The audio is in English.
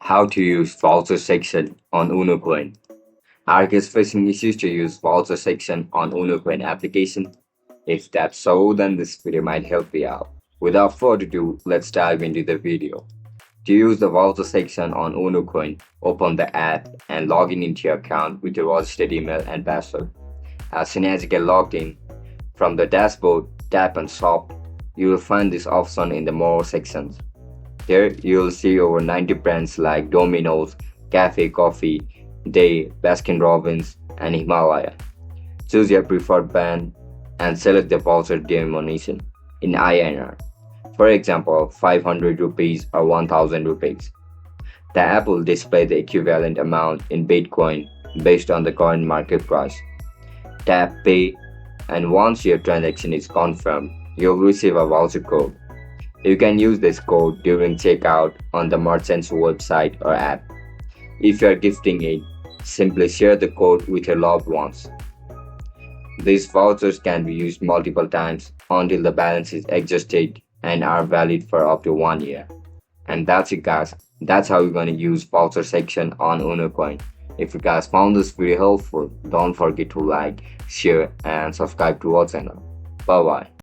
How to use voucher section on Unocoin. Are you facing issues to use voucher section on Unocoin application? If that's so, then this video might help you out. Without further ado, let's dive into the video. To use the voucher section on Unocoin, open the app and log in into your account with your registered email and password. As soon as you get logged in, from the dashboard, tap on Shop. You will find this option in the More sections. Here you will see over 90 brands like Domino's, Cafe Coffee, Day, Baskin-Robbins, and Himalaya. Choose your preferred brand and select the voucher denomination in INR. For example, 500 rupees or 1000 rupees. The app will display the equivalent amount in Bitcoin based on the current market price. Tap Pay, and once your transaction is confirmed, you'll receive a voucher code. You can use this code during checkout on the merchant's website or app. If you are gifting it, simply share the code with your loved ones. These vouchers can be used multiple times until the balance is exhausted and are valid for up to 1 year. And that's it, guys. That's how you're going to use voucher section on Unocoin. If you guys found this video helpful, don't forget to like, share, and subscribe to our channel. Bye bye.